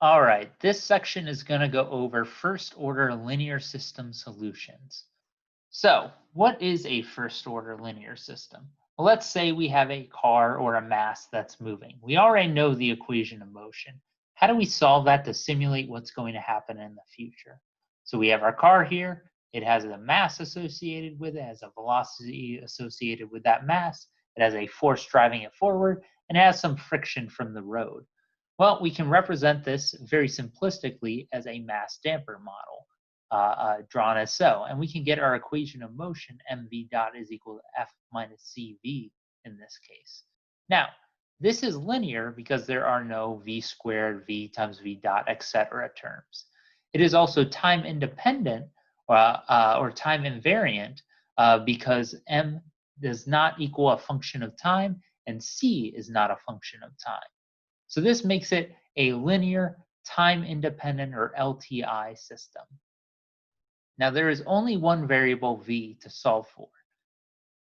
All right, this section is going to go over first order linear system solutions. So, what is a first order linear system? Well, let's say we have a car or a mass that's moving. We already know the equation of motion. How do we solve that to simulate what's going to happen in the future? So, we have our car here. It has a mass associated with it, has a velocity associated with that mass. It has a force driving it forward, and it has some friction from the road. Well, we can represent this very simplistically as a mass damper model drawn as so. And we can get our equation of motion, mv dot is equal to F minus CV in this case. Now, this is linear because there are no v squared, v times v dot, etc. terms. It is also time independent or time invariant because m does not equal a function of time and c is not a function of time. So this makes it a linear time independent or LTI system. Now there is only one variable v to solve for.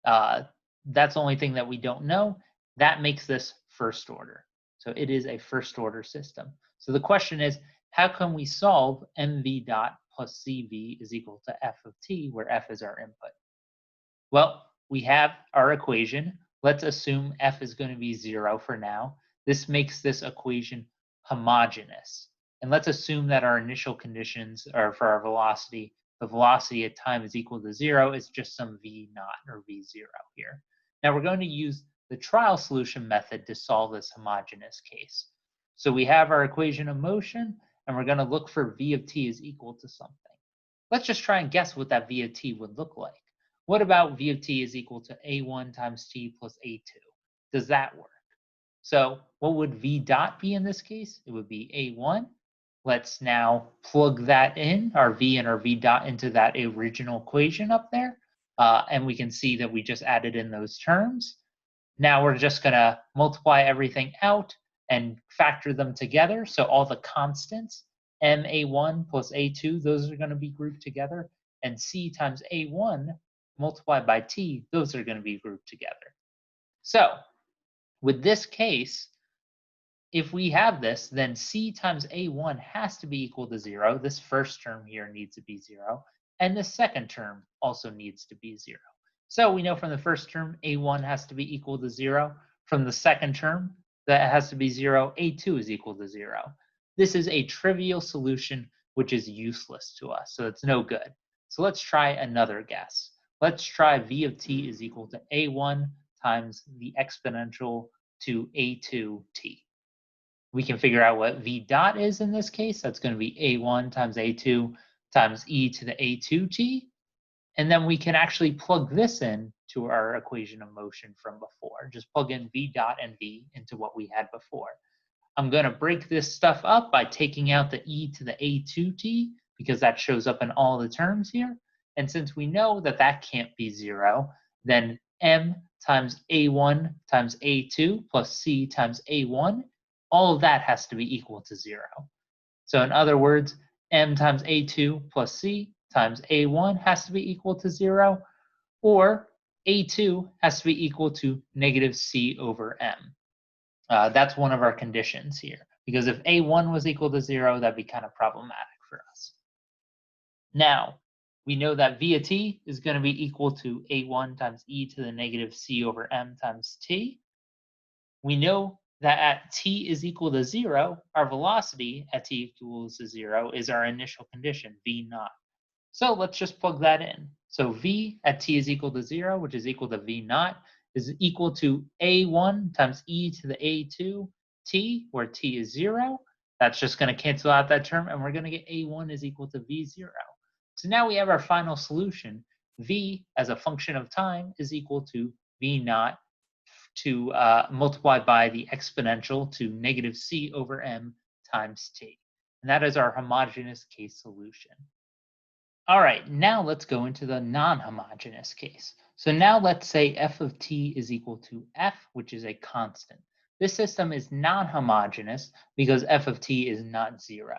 That's the only thing that we don't know. That makes this first order. So it is a first order system. So the question is, how can we solve mv dot plus cv is equal to f of t, where f is our input? Well, we have our equation. Let's assume f is going to be 0 for now. This makes this equation homogeneous. And let's assume that our initial conditions are for our velocity. The velocity at time is equal to 0 is just some v naught or v0 here. Now we're going to use the trial solution method to solve this homogeneous case. So we have our equation of motion, and we're going to look for v of t is equal to something. Let's just try and guess what that v of t would look like. What about v of t is equal to a1 times t plus a2? Does that work? So what would v dot be in this case? It would be a1. Let's now plug that in, our v and our v dot, into that original equation up there. And we can see that we just added in those terms. Now we're just going to multiply everything out and factor them together. So all the constants, ma1 plus a2, those are going to be grouped together. And c times a1 multiplied by t, those are going to be grouped together. So with this case, if we have this, then c times a1 has to be equal to 0. This first term here needs to be 0. And the second term also needs to be 0. So we know from the first term, a1 has to be equal to 0. From the second term, that has to be 0. a2 is equal to 0. This is a trivial solution, which is useless to us. So it's no good. So let's try another guess. Let's try v of t is equal to a1 times the exponential to a2t. We can figure out what v dot is in this case. That's going to be a1 times a2 times e to the a2t. And then we can actually plug this in to our equation of motion from before. Just plug in v dot and v into what we had before. I'm going to break this stuff up by taking out the e to the a2t because that shows up in all the terms here. And since we know that that can't be 0, then m times a1 times a2 plus c times a1, all of that has to be equal to 0. So in other words, m times a2 plus c times a1 has to be equal to 0, or a2 has to be equal to negative c over m. That's one of our conditions here, because if a1 was equal to 0, that'd be kind of problematic for us. Now, we know that v of t is going to be equal to a1 times e to the negative c over m times t. We know that at t is equal to 0, our velocity at t equals to 0 is our initial condition, v naught. So let's just plug that in. So v at t is equal to 0, which is equal to v naught, is equal to a1 times e to the a2 t, where t is 0. That's just going to cancel out that term, and we're going to get a1 is equal to v0. So now we have our final solution. V as a function of time is equal to v naught to multiply by the exponential to negative c over m times t. And that is our homogeneous case solution. All right, now let's go into the non-homogeneous case. So now let's say f of t is equal to f, which is a constant. This system is non-homogeneous because f of t is not 0.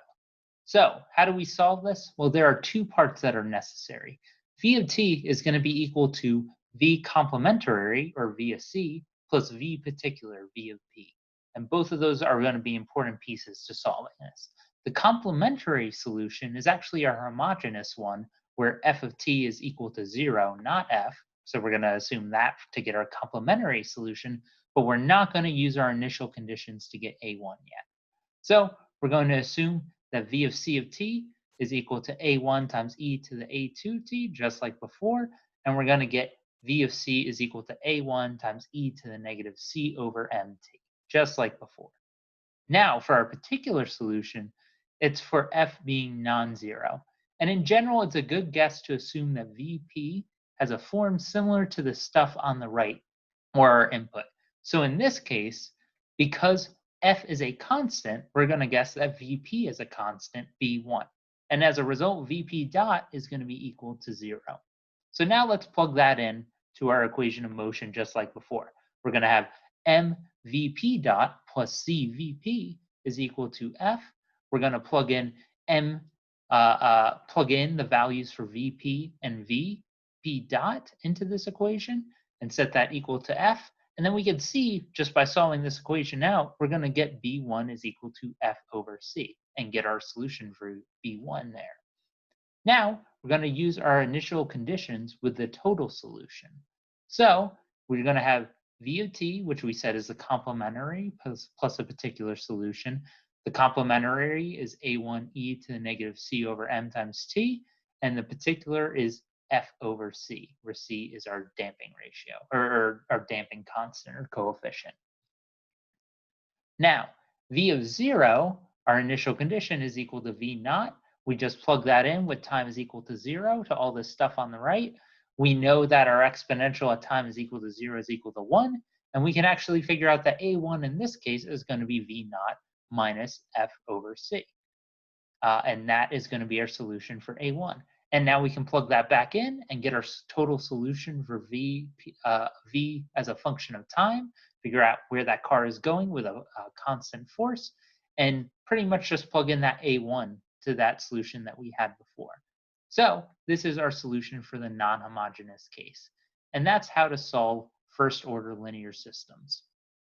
So how do we solve this? Well, there are two parts that are necessary. V of t is going to be equal to v complementary, or v of c, plus v particular, v of p. And both of those are going to be important pieces to solving this. The complementary solution is actually our homogeneous one, where f of t is equal to 0, not f. So we're going to assume that to get our complementary solution, but we're not going to use our initial conditions to get a1 yet. So we're going to assume that v of c of t is equal to a1 times e to the a2t, just like before, and we're going to get v of c is equal to a1 times e to the negative c over mt, just like before. Now, for our particular solution, it's for f being non-zero. And in general, it's a good guess to assume that Vp has a form similar to the stuff on the right, or our input. So in this case, because f is a constant, we're going to guess that Vp is a constant, b1. And as a result, Vp dot is going to be equal to 0. So now let's plug that in to our equation of motion just like before. We're going to have mvp dot plus cvp is equal to f. We're going to plug in the values for vp and vp dot into this equation and set that equal to f. And then we can see, just by solving this equation out, we're going to get b1 is equal to f over c and get our solution for b1 there. Now, we're going to use our initial conditions with the total solution. So we're going to have v of t, which we said is the complementary plus a particular solution. The complementary is a1e to the negative c over m times t, and the particular is f over c, where c is our damping ratio, or our damping constant or coefficient. Now, v of 0, our initial condition, is equal to v naught. We just plug that in with time is equal to 0 to all this stuff on the right. We know that our exponential at time is equal to 0 is equal to 1, and we can actually figure out that a1 in this case is going to be v naught minus f over c. And that is going to be our solution for a1. And now we can plug that back in and get our total solution for v as a function of time, figure out where that car is going with a constant force, and pretty much just plug in that a1 to that solution that we had before. So this is our solution for the non-homogeneous case. And that's how to solve first-order linear systems.